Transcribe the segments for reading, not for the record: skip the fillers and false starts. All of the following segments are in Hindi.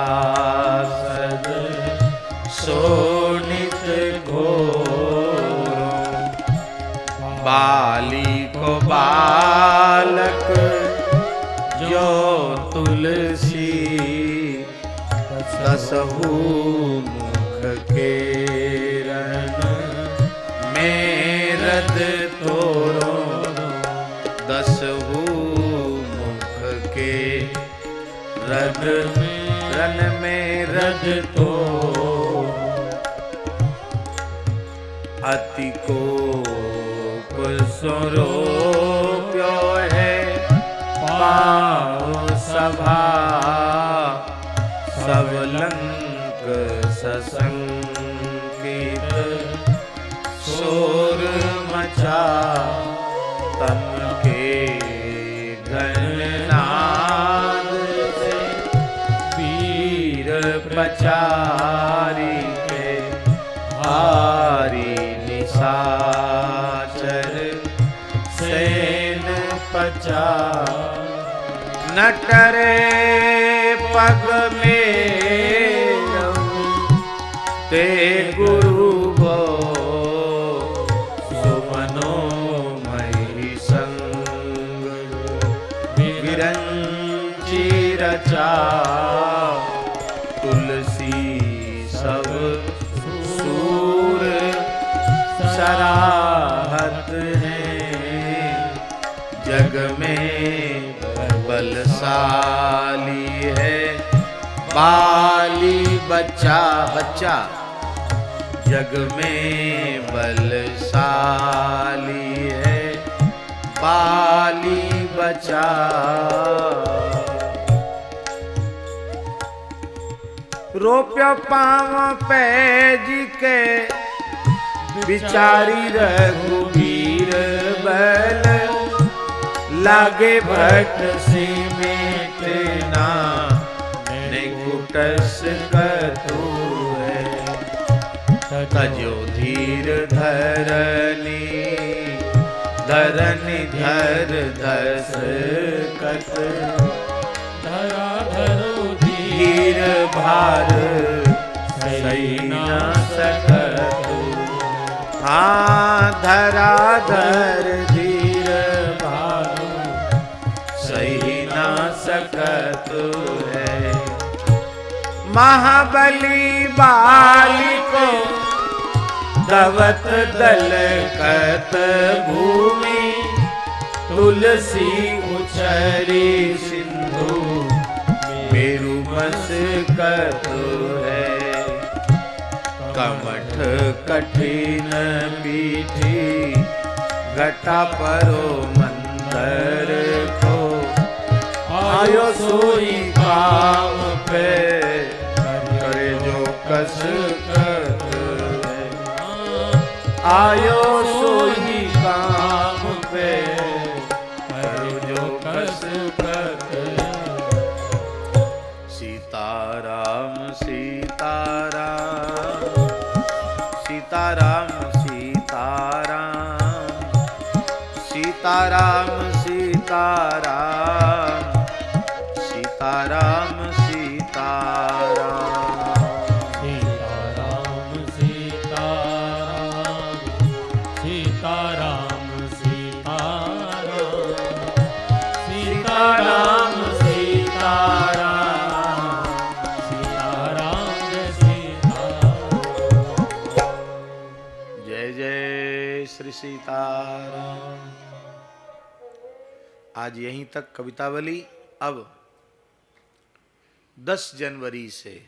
सद सोनित घोरों, बाली को बालक जो तुलसी, दसहु मुख के रन में रद तोरो, दसहु मुख के रन में रद तो, अति को सुरो प्यो है पाओ सभा, सबलंक ससंकित शोर मचा, तन के गणनाद से वीर पचारी के हारी निशाचर सेन पचा, न करे पग में ते गुरु भो, सुमनोमयी संग विरंची रचा, तुलसी सब सूर सराहत हैं, जग में बलशाली है बाली बच्चा, बच्चा जग में बलशाली है बाली बच्चा। रोप्य पाँव पैज के बिचारी रघुबीर बल, लागे भट सिमेटना कुटस कतु है, तजो धीर धरनी धरनी धर धस कत, धरा धरो धीर भार सही न सकतु, हाँ धरा धर धीर भार सही न सकतु है। महाबली बाली को दवत दलकत भूमि, तुलसी उछरी सिंधु मेरु मस्कतु है, कमठ कठिन पीठी घटा परो मंदर को, आयो सोई काम पे करे जो कस कर, आयो सोई काम पे करे जो कस कर। सीताराम सीताराम सीताराम सीताराम सीताराम सीताराम सीताराम सीताराम सीताराम सीताराम सीताराम सीताराम सीताराम सीताराम सीताराम। जय जय श्री सीताराम। आज यहीं तक कवितावली। अब 10 जनवरी से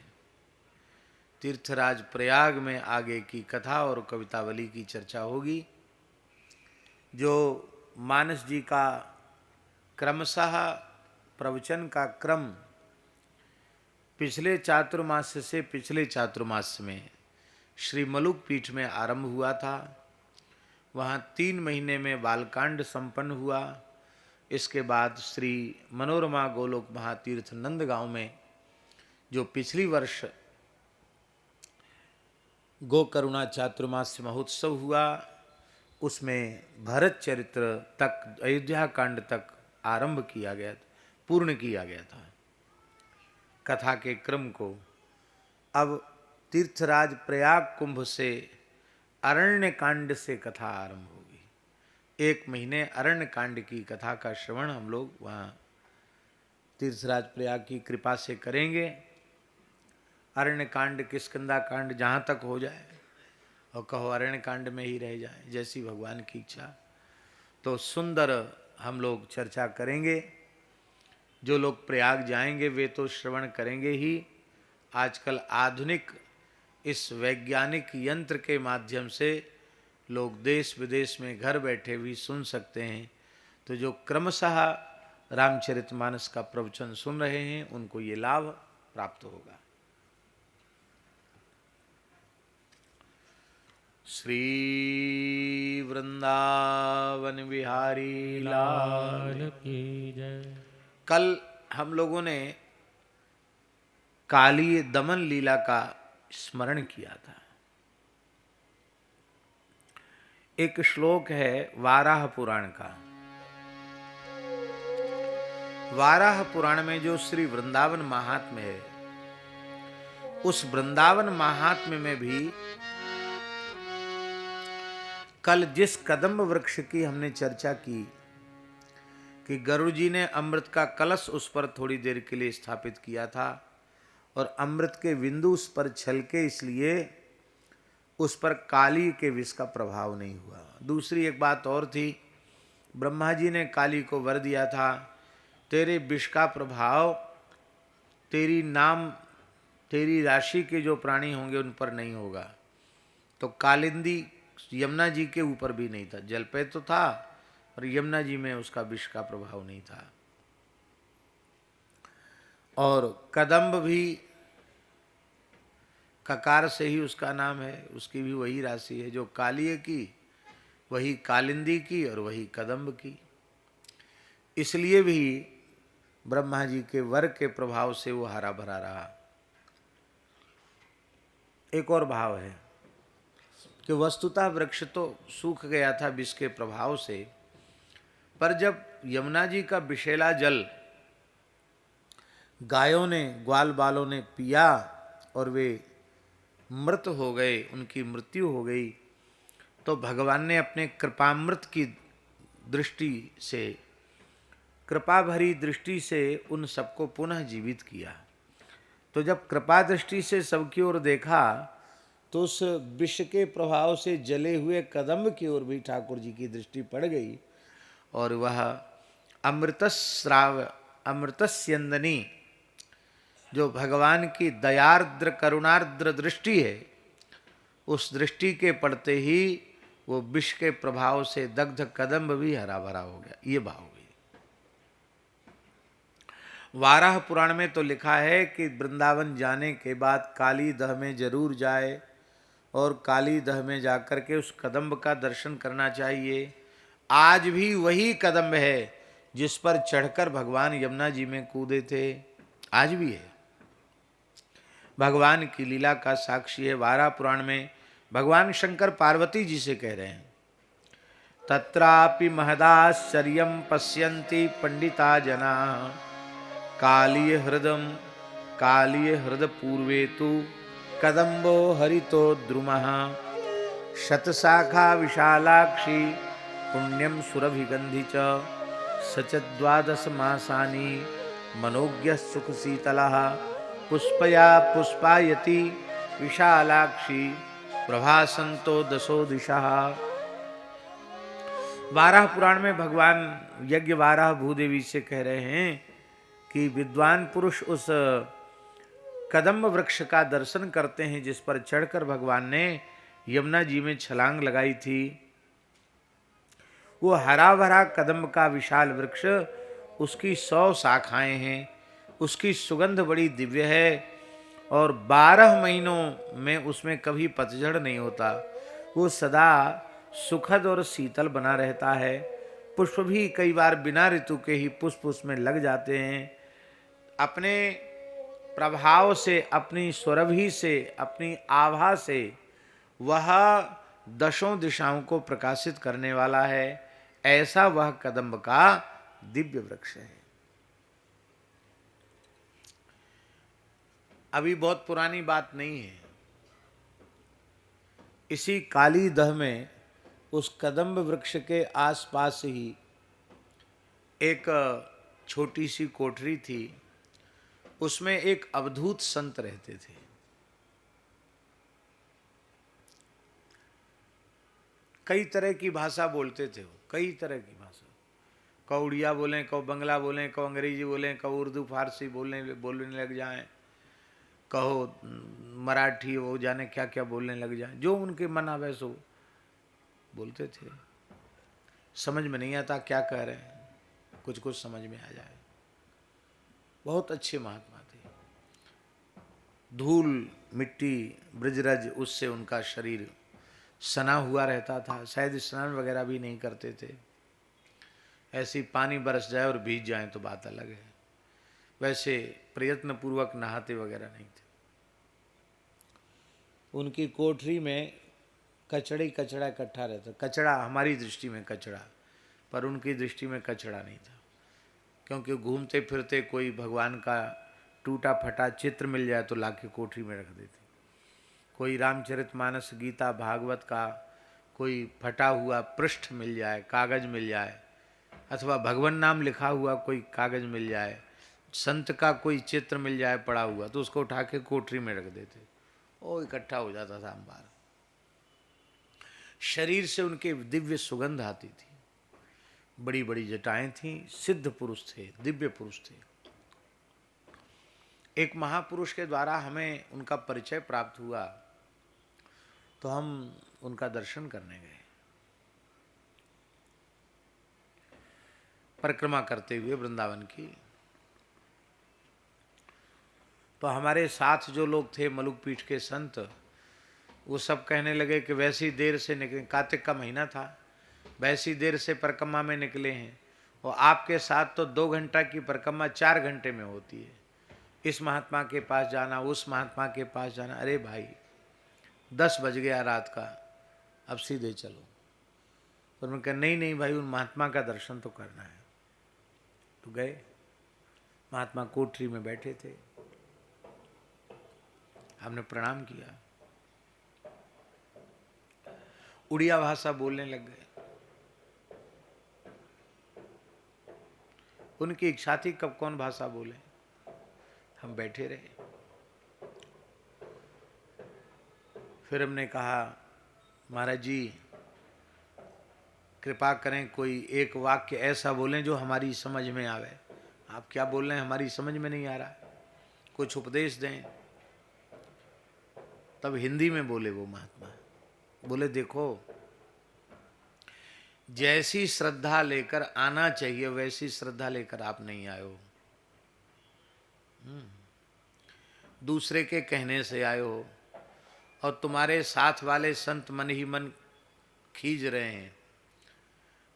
तीर्थराज प्रयाग में आगे की कथा और कवितावली की चर्चा होगी, जो मानस जी का क्रमशः प्रवचन का क्रम पिछले चातुर्मास से पिछले चातुर्मास में श्री मलुक पीठ में आरंभ हुआ था। वहाँ 3 महीने में बालकांड संपन्न हुआ। इसके बाद श्री मनोरमा गोलोक महातीर्थ नंदगांव में जो पिछली वर्ष गो करुणा चातुर्मास महोत्सव हुआ, उसमें भरत चरित्र तक, अयोध्या कांड तक आरंभ किया गया, पूर्ण किया गया था। कथा के क्रम को। अब तीर्थराज प्रयाग कुंभ से अरण्य कांड से कथा आरंभ होगी। 1 महीने अरण्य कांड की कथा का श्रवण हम लोग वहाँ तीर्थराज प्रयाग की कृपा से करेंगे। अरण्य कांड किष्किंधा कांड जहाँ तक हो जाए, और कहो अरण्य कांड में ही रह जाए, जैसी भगवान की इच्छा। तो सुंदर हम लोग चर्चा करेंगे। जो लोग प्रयाग जाएंगे वे तो श्रवण करेंगे ही। आजकल आधुनिक इस वैज्ञानिक यंत्र के माध्यम से लोग देश विदेश में घर बैठे भी सुन सकते हैं। तो जो क्रमशः रामचरितमानस का प्रवचन सुन रहे हैं उनको ये लाभ प्राप्त होगा। श्री वृंदावन बिहारी लाल की जय। कल हम लोगों ने काली दमन लीला का स्मरण किया था। एक श्लोक है वाराह पुराण का। वाराह पुराण में जो श्री वृंदावन महात्म्य है, उस वृंदावन महात्म्य में भी कल जिस कदम्ब वृक्ष की हमने चर्चा की कि गरुड़ जी ने अमृत का कलश उस पर थोड़ी देर के लिए स्थापित किया था और अमृत के बिंदु उस पर छलके, इसलिए उस पर काली के विष का प्रभाव नहीं हुआ। दूसरी एक बात और थी, ब्रह्मा जी ने काली को वर दिया था, तेरे विष का प्रभाव तेरी राशि के जो प्राणी होंगे उन पर नहीं होगा। तो कालिंदी यमुना जी के ऊपर भी नहीं था, जल पे तो था और यमुना जी में उसका विष का प्रभाव नहीं था। और कदम्ब भी ककार से ही उसका नाम है, उसकी भी वही राशि है, जो कालिय की वही कालिंदी की और वही कदम्ब की। इसलिए भी ब्रह्मा जी के वर के प्रभाव से वो हरा भरा रहा। एक और भाव है कि वस्तुतः वृक्ष तो सूख गया था विष के प्रभाव से, पर जब यमुना जी का विषैला जल गायों ने, ग्वाल बालों ने पिया और वे मृत हो गए, उनकी मृत्यु हो गई, तो भगवान ने अपने कृपामृत की दृष्टि से, कृपा भरी दृष्टि से उन सबको पुनः जीवित किया। तो जब कृपा दृष्टि से सबकी ओर देखा तो उस विष के प्रभाव से जले हुए कदम्ब की ओर भी ठाकुर जी की दृष्टि पड़ गई और वह अमृतस्राव अमृतस्यंदनी जो भगवान की दयार्द्र करुणार्द्र दृष्टि है, उस दृष्टि के पड़ते ही वो विष के प्रभाव से दग्ध कदम्ब भी हरा भरा हो गया। ये भाव हुई। वाराह पुराण में तो लिखा है कि वृंदावन जाने के बाद काली दह में जरूर जाए और काली दह में जाकर के उस कदम्ब का दर्शन करना चाहिए। आज भी वही कदम्ब है जिस पर चढ़कर भगवान यमुना जी में कूदे थे, आज भी है। भगवान की लीला का साक्षी है। वाराह पुराण में भगवान शंकर पार्वती जी से कह रहे हैं, तत्रापि महदाश्चर्यं पश्यन्ति पंडिता जना कालीय हृद पूर्वे तु कदम्बो हरितो द्रुमः शतशाखा विशालाक्षी पुण्यम सुरभिगंधि च सच द्वादश मासानि मनोज्ञ सुख शीतलः पुष्पया पुष्पायति विशालाक्षी प्रभासंतो दशो दिशः। वाराह पुराण में भगवान यज्ञ वाराह भूदेवी से कह रहे हैं कि विद्वान पुरुष उस कदम्ब वृक्ष का दर्शन करते हैं जिस पर चढ़कर भगवान ने यमुना जी में छलांग लगाई थी। वो हरा भरा कदम्ब का विशाल वृक्ष, उसकी 100 शाखाएं हैं, उसकी सुगंध बड़ी दिव्य है और 12 महीनों में उसमें कभी पतझड़ नहीं होता। वो सदा सुखद और शीतल बना रहता है। पुष्प भी कई बार बिना ऋतु के ही पुष्प उसमें लग जाते हैं। अपने प्रभाव से, अपनी सुरभि से, अपनी आभा से वह 10 दिशाओं को प्रकाशित करने वाला है। ऐसा वह कदम्ब का दिव्य वृक्ष है। अभी बहुत पुरानी बात नहीं है। इसी काली दह में उस कदम्ब वृक्ष के आसपास ही एक छोटी सी कोठरी थी, उसमें एक अवधूत संत रहते थे। कई तरह की भाषा बोलते थे वो, कई तरह की भाषा। कौ उड़िया बोलें, कौ बंगला बोलें, कौ अंग्रेजी बोलें, कौ उर्दू फारसी बोलने लग जाएं, कहो मराठी, वो जाने क्या क्या बोलने लग जाएं, जो उनके मन आवे सो बोलते थे। समझ में नहीं आता क्या कह रहे हैं, कुछ कुछ समझ में आ जाए। बहुत अच्छे महात्मा थे। धूल मिट्टी ब्रजरज उससे उनका शरीर सना हुआ रहता था। शायद स्नान वगैरह भी नहीं करते थे। ऐसे ही पानी बरस जाए और भीग जाए तो बात अलग है, वैसे प्रयत्न पूर्वक नहाते वगैरह नहीं थे। उनकी कोठरी में कचड़ा इकट्ठा रहता। कचड़ा हमारी दृष्टि में कचड़ा, पर उनकी दृष्टि में कचड़ा नहीं था, क्योंकि घूमते फिरते कोई भगवान का टूटा फटा चित्र मिल जाए तो लाके कोठरी में रख देते। कोई रामचरितमानस, गीता, भागवत का कोई फटा हुआ पृष्ठ मिल जाए, कागज मिल जाए, अथवा भगवान नाम लिखा हुआ कोई कागज मिल जाए, संत का कोई चित्र मिल जाए पड़ा हुआ, तो उसको उठा के कोठरी में रख देते। वो इकट्ठा हो जाता था अंबार। शरीर से उनके दिव्य सुगंध आती थी। बड़ी बड़ी जटाएं थीं। सिद्ध पुरुष थे, दिव्य पुरुष थे। एक महापुरुष के द्वारा हमें उनका परिचय प्राप्त हुआ, तो हम उनका दर्शन करने गए, परिक्रमा करते हुए वृंदावन की। तो हमारे साथ जो लोग थे मलुक पीठ के संत, वो सब कहने लगे कि वैसी देर से निकले, कार्तिक का महीना था, वैसी देर से परिक्रमा में निकले हैं, और आपके साथ तो 2 घंटा की परिक्रमा 4 घंटे में होती है। इस महात्मा के पास जाना, उस महात्मा के पास जाना। अरे भाई 10 बज गया रात का, अब सीधे चलो। पर मैं कहा नहीं नहीं भाई, उन महात्मा का दर्शन तो करना है। तो गए। महात्मा कोठरी में बैठे थे। हमने प्रणाम किया। उड़िया भाषा बोलने लग गए। उनकी इच्छा थी कब कौन भाषा बोले। हम बैठे रहे। फिर हमने कहा महाराज जी कृपा करें, कोई एक वाक्य ऐसा बोलें जो हमारी समझ में आवे। आप क्या बोल रहे हैं, हमारी समझ में नहीं आ रहा, कुछ उपदेश दें। तब हिंदी में बोले वो महात्मा, बोले देखो, जैसी श्रद्धा लेकर आना चाहिए वैसी श्रद्धा लेकर आप नहीं आए हो। दूसरे के कहने से आए हो, और तुम्हारे साथ वाले संत मन ही मन खींच रहे हैं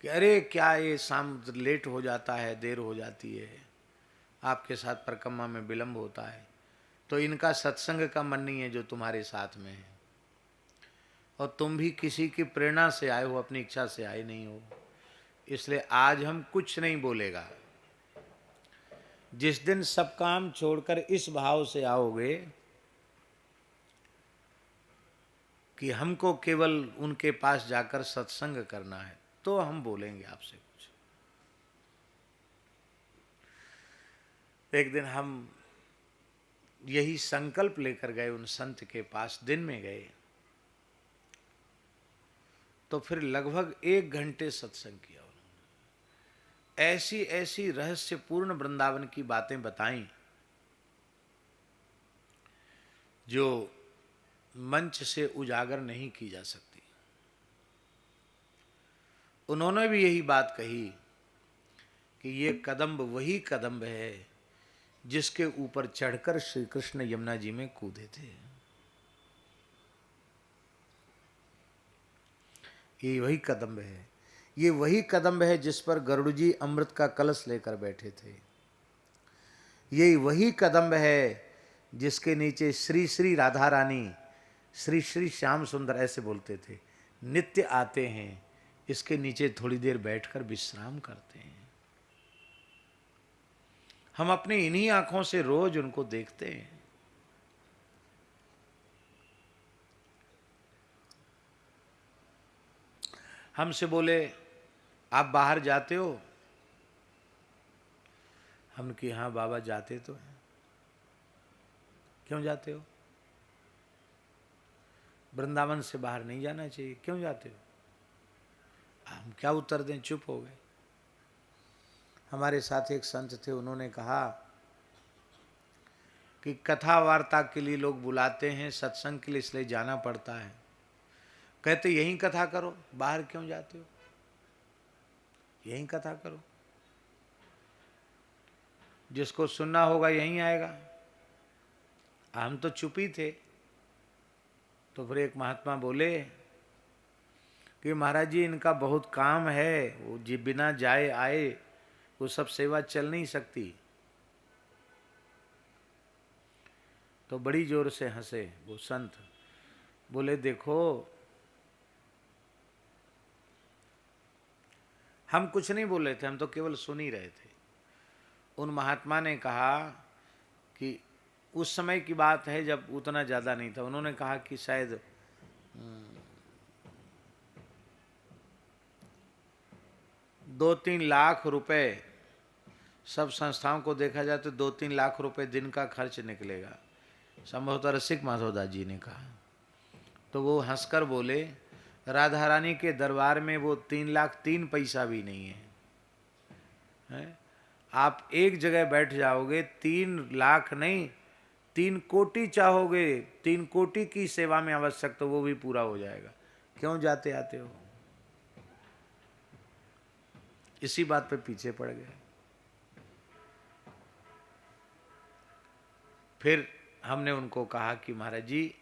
कि अरे क्या ये शाम लेट हो जाता है, देर हो जाती है, आपके साथ परिक्रमा में विलंब होता है। तो इनका सत्संग का मन नहीं है जो तुम्हारे साथ में है, और तुम भी किसी की प्रेरणा से आए हो, अपनी इच्छा से आए नहीं हो। इसलिए आज हम कुछ नहीं बोलेगा। जिस दिन सब काम छोड़कर इस भाव से आओगे कि हमको केवल उनके पास जाकर सत्संग करना है, तो हम बोलेंगे आपसे कुछ। एक दिन हम यही संकल्प लेकर गए उन संत के पास, दिन में गए, तो फिर लगभग 1 घंटे सत्संग किया उन्होंने। ऐसी ऐसी रहस्यपूर्ण वृंदावन की बातें बताई जो मंच से उजागर नहीं की जा सकती। उन्होंने भी यही बात कही कि ये कदम्ब वही कदम्ब है जिसके ऊपर चढ़कर श्री कृष्ण यमुना जी में कूदे थे। ये वही कदम्ब है, ये वही कदम्ब है जिस पर गरुड़ जी अमृत का कलश लेकर बैठे थे। ये वही कदम्ब है जिसके नीचे श्री श्री राधा रानी, श्री श्री श्याम सुंदर ऐसे बोलते थे, नित्य आते हैं। इसके नीचे थोड़ी देर बैठकर विश्राम करते हैं। हम अपनी इन्हीं आंखों से रोज उनको देखते हैं। हमसे बोले आप बाहर जाते हो? हमने कि हाँ बाबा जाते तो हैं। क्यों जाते हो? वृंदावन से बाहर नहीं जाना चाहिए। क्यों जाते हो? हम क्या उत्तर दें, चुप हो गए। हमारे साथ एक संत थे, उन्होंने कहा कि कथा वार्ता के लिए लोग बुलाते हैं, सत्संग के लिए इसलिए जाना पड़ता है। कहते यहीं कथा करो, बाहर क्यों जाते हो? यहीं कथा करो, जिसको सुनना होगा यहीं आएगा। हम तो चुप ही थे। तो फिर एक महात्मा बोले कि महाराज जी इनका बहुत काम है, वो जी बिना जाए आए वो सब सेवा चल नहीं सकती। तो बड़ी जोर से हंसे वो संत, बोले देखो हम कुछ नहीं बोल रहे थे, हम तो केवल सुन ही रहे थे। उन महात्मा ने कहा कि उस समय की बात है जब उतना ज़्यादा नहीं था। उन्होंने कहा कि शायद 2-3 लाख रुपए, सब संस्थाओं को देखा जाए तो 2-3 लाख रुपए दिन का खर्च निकलेगा। संभवतः रसिक माधवदास जी ने कहा। तो वो हंसकर बोले राधा रानी के दरबार में वो 3 लाख 3 पैसा भी नहीं है? आप एक जगह बैठ जाओगे, 3 लाख नहीं 3 कोटि चाहोगे, 3 कोटि की सेवा में आवश्यक तो वो भी पूरा हो जाएगा। क्यों जाते आते हो? इसी बात पे पीछे पड़ गए। फिर हमने उनको कहा कि महाराज जी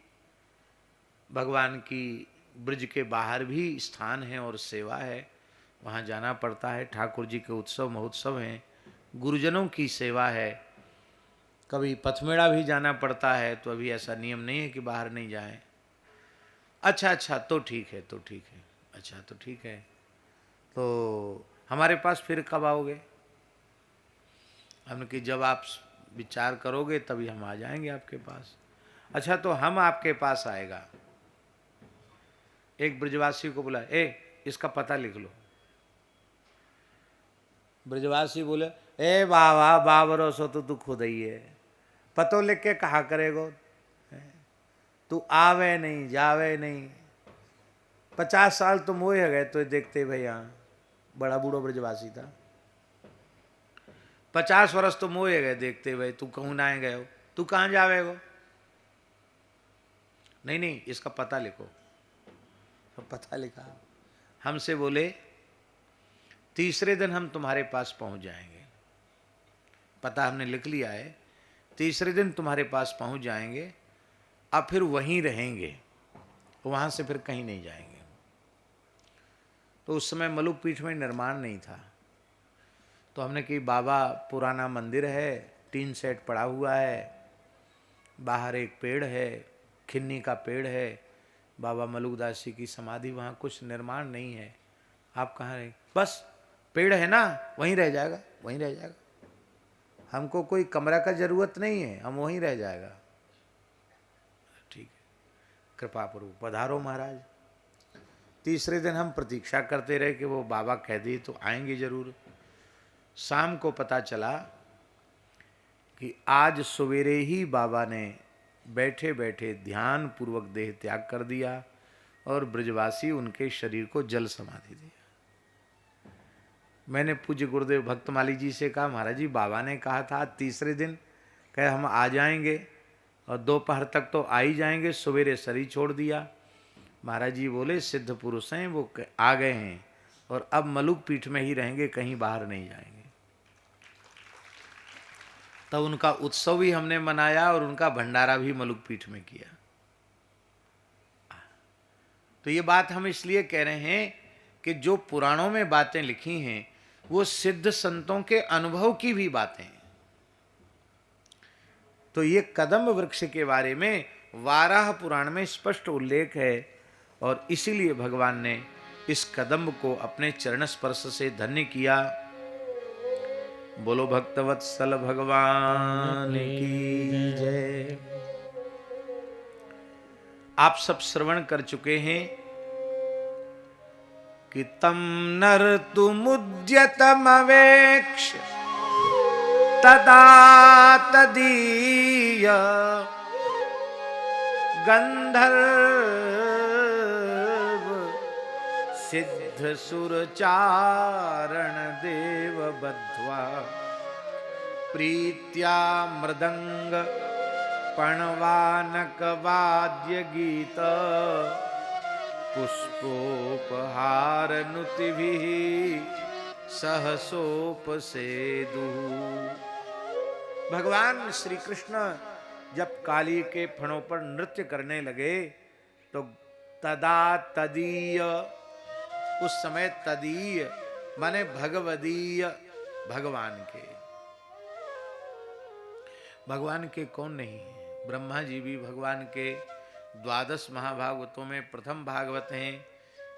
भगवान की ब्रज के बाहर भी स्थान है और सेवा है, वहाँ जाना पड़ता है। ठाकुर जी के उत्सव महोत्सव हैं, गुरुजनों की सेवा है, कभी पथमेड़ा भी जाना पड़ता है। तो अभी ऐसा नियम नहीं है कि बाहर नहीं जाएं। अच्छा तो ठीक है, तो ठीक है, अच्छा तो ठीक है। तो हमारे पास फिर कब आओगे? हमने कि जब आप विचार करोगे तभी हम आ जाएंगे आपके पास। अच्छा तो हम आपके पास आएगा। एक ब्रजवासी को बोला इसका पता लिख लो। ब्रजवासी बोले बाबा बाबरो सो तो तू खुद ही है, पतो लिख के कहा करेगो, तू आवे नहीं जावे नहीं। 50 साल तो मोह गए तो देखते भैया, बड़ा बूढ़ो ब्रजवासी था। 50 वर्ष तो मोह गए देखते भाई, तू कहूँ ना गए हो, तू कहाँ जावेगो? नहीं इसका पता लिखो। तो पता लिखा। हमसे बोले तीसरे दिन हम तुम्हारे पास पहुंच जाएंगे। पता हमने लिख लिया है, तीसरे दिन तुम्हारे पास पहुंच जाएंगे, अब फिर वहीं रहेंगे, वहां से फिर कहीं नहीं जाएंगे। तो उस समय मलुक पीठ में निर्माण नहीं था। तो हमने कि बाबा पुराना मंदिर है, टीन सेट पड़ा हुआ है, बाहर एक पेड़ है, खिन्नी का पेड़ है, बाबा मलुकदास जी की समाधि, वहाँ कुछ निर्माण नहीं है, आप कहाँ रहे? बस पेड़ है ना, वहीं रह जाएगा, वहीं रह जाएगा, हमको कोई कमरा का जरूरत नहीं है, हम वहीं रह जाएगा। ठीक है, कृपा पूर्वक पधारो महाराज। तीसरे दिन हम प्रतीक्षा करते रहे कि वो बाबा कह दिए तो आएंगे जरूर। शाम को पता चला कि आज सवेरे ही बाबा ने बैठे बैठे ध्यान पूर्वक देह त्याग कर दिया और ब्रजवासी उनके शरीर को जल समाधि दिया। मैंने पूज्य गुरुदेव भक्तमाली जी से कहा महाराज जी बाबा ने कहा था तीसरे दिन कहे हम आ जाएंगे और दोपहर तक तो आ ही जाएंगे, सवेरे शरीर छोड़ दिया। महाराज जी बोले सिद्ध पुरुष हैं, वो आ गए हैं और अब मलुक पीठ में ही रहेंगे, कहीं बाहर नहीं जाएंगे। तब उनका उत्सव भी हमने मनाया और उनका भंडारा भी मलुक पीठ में किया। तो ये बात हम इसलिए कह रहे हैं कि जो पुराणों में बातें लिखी हैं वो सिद्ध संतों के अनुभव की भी बातें हैं। तो ये कदम्ब वृक्ष के बारे में वाराह पुराण में स्पष्ट उल्लेख है और इसीलिए भगवान ने इस कदम्ब को अपने चरण स्पर्श से धन्य किया। बोलो भक्तवत्सल भगवान की जय। आप सब श्रवण कर चुके हैं कि तम नर्तुमुद्यतमवेक्ष तदा तदीय गंधर्व सिद्ध सुरचारण देव बद्ध्वा प्रीत्या मृदंग पणवानक वाद्य गीत पुष्पोपहार नुतिभिः सहसोपसेदु। भगवान श्री कृष्ण जब काली के फणों पर नृत्य करने लगे तो तदा तदीय, उस समय तदीय माने भगवदीय, भगवान के। भगवान के कौन नहीं है? ब्रह्मा जी भी भगवान के 12 महाभागवतों में प्रथम भागवत हैं।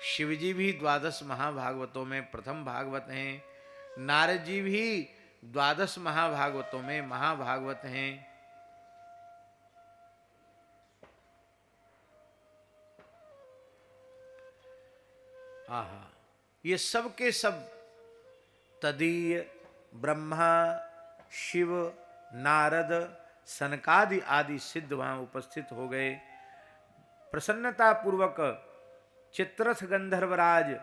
शिव जी भी 12 महाभागवतों में प्रथम भागवत हैं। नारद जी भी 12 महाभागवतों में महाभागवत हैं। आहा, ये सब के सब तदीय, ब्रह्मा, शिव, नारद, सनकादि आदि सिद्ध वहां उपस्थित हो गए। प्रसन्नता पूर्वक चित्रथ गंधर्वराज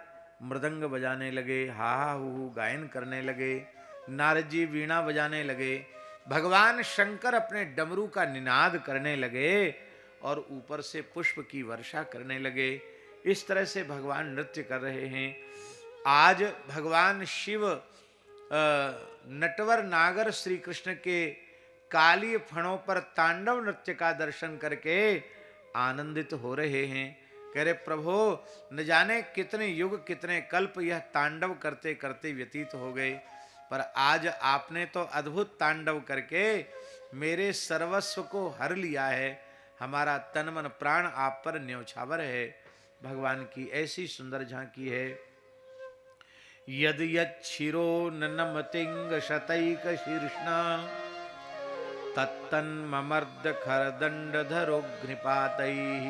मृदंग बजाने लगे, हा हा हू हू गायन करने लगे। नारद जी वीणा बजाने लगे। भगवान शंकर अपने डमरू का निनाद करने लगे और ऊपर से पुष्प की वर्षा करने लगे। इस तरह से भगवान नृत्य कर रहे हैं। आज भगवान शिव नटवर नागर श्री कृष्ण के काली फणों पर तांडव नृत्य का दर्शन करके आनंदित हो रहे हैं। कह रहे प्रभु, न जाने कितने युग कितने कल्प यह तांडव करते करते व्यतीत हो गए, पर आज आपने तो अद्भुत तांडव करके मेरे सर्वस्व को हर लिया है। हमारा तन मन प्राण आप पर न्यौछावर है। भगवान की ऐसी सुंदर झांकी है। यद यच्छिरो नमतिंग शतैक शीर्ष्णा तत्तन्ममर्द खरदंड धरोघ्निपातैः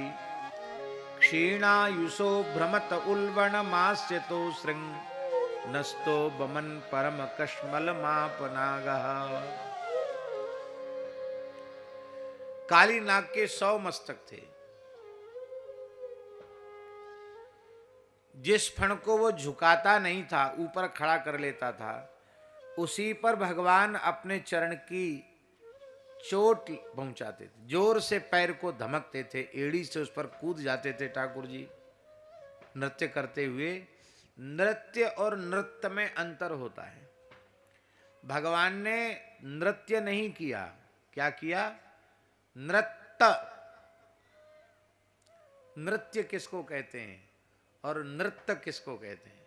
क्षीणायुषो भ्रमत उल्बण मास्यतो श्रृंग नस्तो बमन परम कश्मल मापनागः। काली नाग के 100 मस्तक थे। जिस फण को वो झुकाता नहीं था, ऊपर खड़ा कर लेता था, उसी पर भगवान अपने चरण की चोट पहुंचाते थे। जोर से पैर को धमकते थे, एड़ी से उस पर कूद जाते थे ठाकुर जी नृत्य करते हुए। नृत्य और नृत्य में अंतर होता है। भगवान ने नृत्य नहीं किया, क्या किया? नृत्य। नृत्य किसको कहते हैं और नृत्य किसको कहते हैं?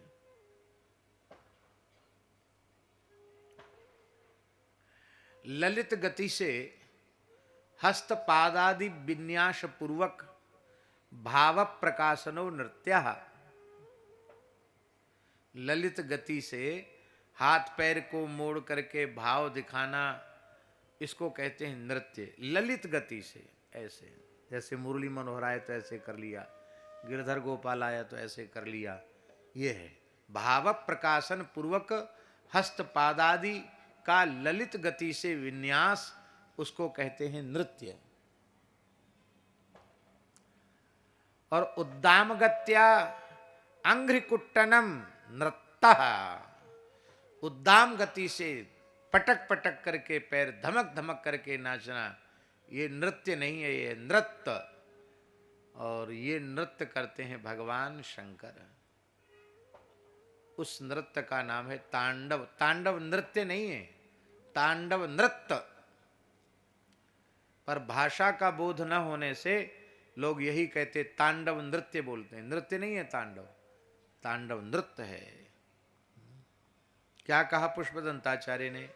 ललित गति से हस्त पादादि विन्यास पूर्वक भाव प्रकाशनो नृत्य। ललित गति से हाथ पैर को मोड़ करके भाव दिखाना, इसको कहते हैं नृत्य। ललित गति से, ऐसे जैसे मुरली मनोहर आए तो ऐसे कर लिया, गिरधर गोपाल आया तो ऐसे कर लिया, ये है भाव प्रकाशन पूर्वक हस्त पादादि का ललित गति से विन्यास, उसको कहते हैं नृत्य। और उद्दाम गत्या अंघ्रिकुट्टनम नृत्तः। उद्दाम गति से पटक पटक करके पैर धमक धमक करके नाचना, ये नृत्य नहीं है, ये नृत्य। और ये नृत्य करते हैं भगवान शंकर। उस नृत्य का नाम है तांडव। तांडव नृत्य नहीं है, तांडव नृत्य। पर भाषा का बोध न होने से लोग यही कहते, तांडव नृत्य बोलते हैं। नृत्य नहीं है तांडव, तांडव नृत्य है। क्या कहा पुष्पदंताचार्य ने?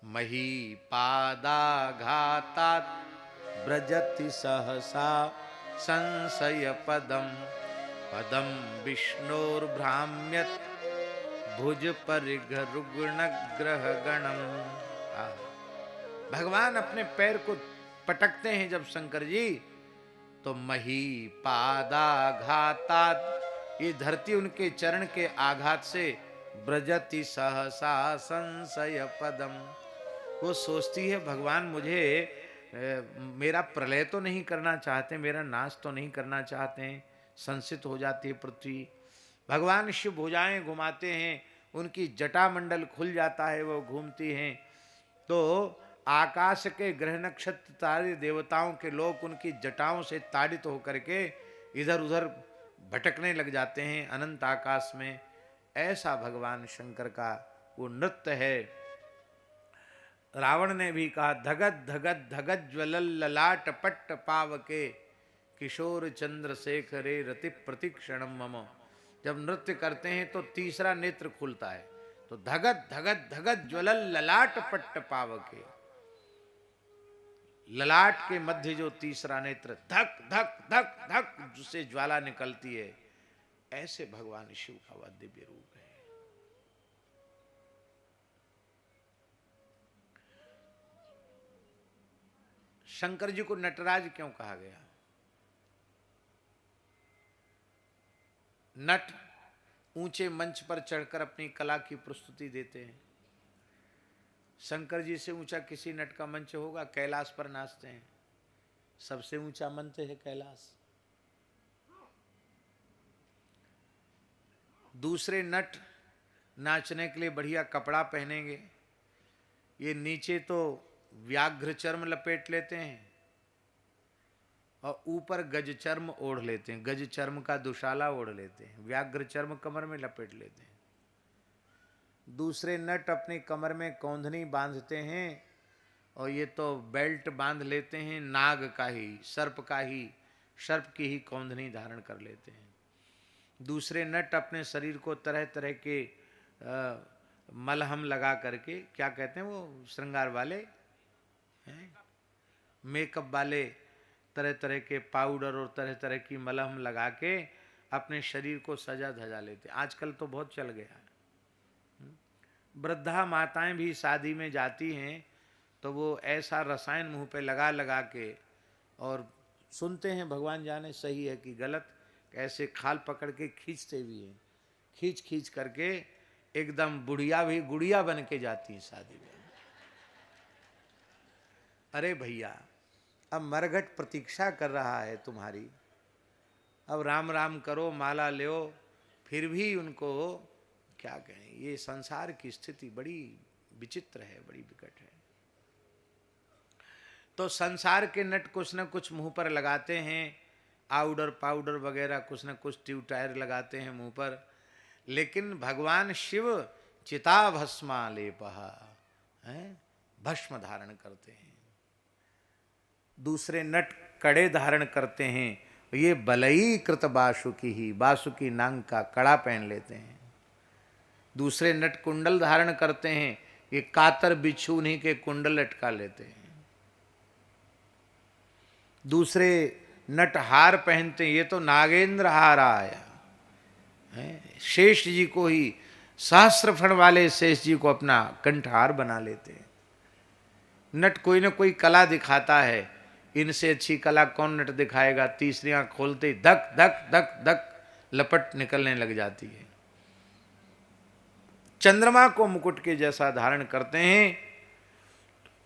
मही पादाघातात् ब्रजति सहसा संशय पदम पदम विष्णोर्भ्राम्यत भुज परिघ रुग्ण ग्रह गणम। भगवान अपने पैर को पटकते हैं जब शंकर जी, तो मही पादाघातात् ये धरती उनके चरण के आघात से ब्रजति सहसा संशय पदम, वो सोचती है भगवान मुझे मेरा प्रलय तो नहीं करना चाहते, मेरा नाश तो नहीं करना चाहते हैं। संसित हो जाती है पृथ्वी। भगवान शिव भुजाएं घुमाते हैं, उनकी जटा मंडल खुल जाता है, वो घूमती हैं, तो आकाश के ग्रह नक्षत्र तारे देवताओं के लोग उनकी जटाओं से ताड़ित होकर के इधर उधर भटकने लग जाते हैं अनंत आकाश में। ऐसा भगवान शंकर का वो नृत्य है। रावण ने भी कहा धगत धगत धगत ज्वलल ललाट पट्ट पावके किशोर चंद्र शेखरे रति प्रतिक्षणम मम। जब नृत्य करते हैं तो तीसरा नेत्र खुलता है, तो धगत धगत धगत ज्वलल ललाट पट्ट पावके, ललाट के मध्य जो तीसरा नेत्र धक धक धक धक जिससे ज्वाला निकलती है, ऐसे भगवान शिव का वह दिव्य रूप है। शंकर जी को नटराज क्यों कहा गया? नट ऊंचे मंच पर चढ़कर अपनी कला की प्रस्तुति देते हैं। शंकर जी से ऊंचा किसी नट का मंच होगा? कैलाश पर नाचते हैं, सबसे ऊंचा मंच है कैलाश। दूसरे नट नाचने के लिए बढ़िया कपड़ा पहनेंगे, ये नीचे तो व्याघ्र चर्म लपेट लेते हैं और ऊपर गज चर्म ओढ़ लेते हैं, गज चर्म का दुशाला ओढ़ लेते हैं, व्याघ्र चर्म कमर में लपेट लेते हैं। दूसरे नट अपनी कमर में कौंधनी बांधते हैं और ये तो बेल्ट बांध लेते हैं, नाग का ही, सर्प का ही, सर्प की ही कौंधनी धारण कर लेते हैं। दूसरे नट अपने शरीर को तरह तरह के मलहम लगा करके, क्या कहते हैं वो श्रृंगार वाले हैं, मेकअप वाले, तरह तरह के पाउडर और तरह तरह की मलहम लगा के अपने शरीर को सजा धजा लेते हैं। आजकल तो बहुत चल गया है। वृद्धा माताएं भी शादी में जाती हैं तो वो ऐसा रसायन मुंह पे लगा लगा के, और सुनते हैं भगवान जाने सही है कि गलत, ऐसे खाल पकड़ के खींचते भी हैं, खींच खींच करके एकदम बुढ़िया भी गुड़िया बन के जाती है शादी में। अरे भैया, अब मरघट प्रतीक्षा कर रहा है तुम्हारी, अब राम राम करो, माला लो, फिर भी उनको क्या कहें। ये संसार की स्थिति बड़ी विचित्र है, बड़ी विकट है। तो संसार के नट कुछ न कुछ मुंह पर लगाते हैं, आउडर पाउडर वगैरह कुछ न कुछ ट्यूब टायर लगाते हैं मुंह पर, लेकिन भगवान शिव चिता भस्मा लेपहा है, भस्म धारण करते हैं। दूसरे नट कड़े धारण करते हैं, ये बलई कृत बासुकी ही, बासुकी नांग का कड़ा पहन लेते हैं। दूसरे नट कुंडल धारण करते हैं, ये कातर बिच्छू उन्हीं के कुंडल लटका लेते हैं। दूसरे नट हार पहनते हैं, ये तो नागेंद्र हार आया है, शेष जी को ही, सहस्त्र फण वाले शेष जी को अपना कंठहार बना लेते हैं। नट कोई ना कोई कला दिखाता है, इनसे अच्छी कला कौन नट दिखाएगा। तीसरी आंख खोलते धक धक धक धक लपट निकलने लग जाती है। चंद्रमा को मुकुट के जैसा धारण करते हैं,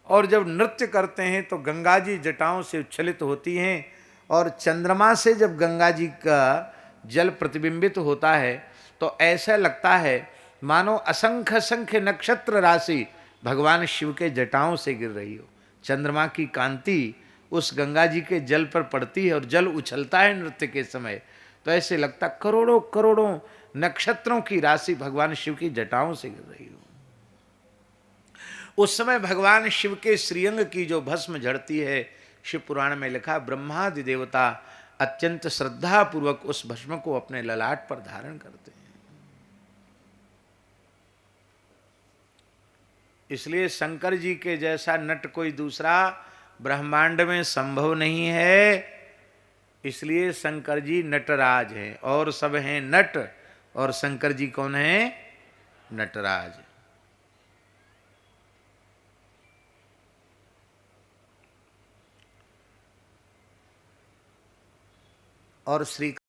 और जब नृत्य करते हैं तो गंगा जी जटाओं से उच्छलित होती हैं, और चंद्रमा से जब गंगा जी का जल प्रतिबिंबित होता है तो ऐसा लगता है मानो असंख्य असंख्य नक्षत्र राशि भगवान शिव के जटाओं से गिर रही हो। चंद्रमा की कांति उस गंगा जी के जल पर पड़ती है और जल उछलता है नृत्य के समय, तो ऐसे लगता करोड़ों करोड़ों नक्षत्रों की राशि भगवान शिव की जटाओं से गिर रही हो। उस समय भगवान शिव के श्रीअंग की जो भस्म झड़ती है, शिव पुराण में लिखा, ब्रह्मादि देवता अत्यंत श्रद्धा पूर्वक उस भस्म को अपने ललाट पर धारण करते हैं। इसलिए शंकर जी के जैसा नट कोई दूसरा ब्रह्मांड में संभव नहीं है। इसलिए शंकर जी नटराज हैं, और सब हैं नट, और शंकर जी कौन है? नटराज। और श्री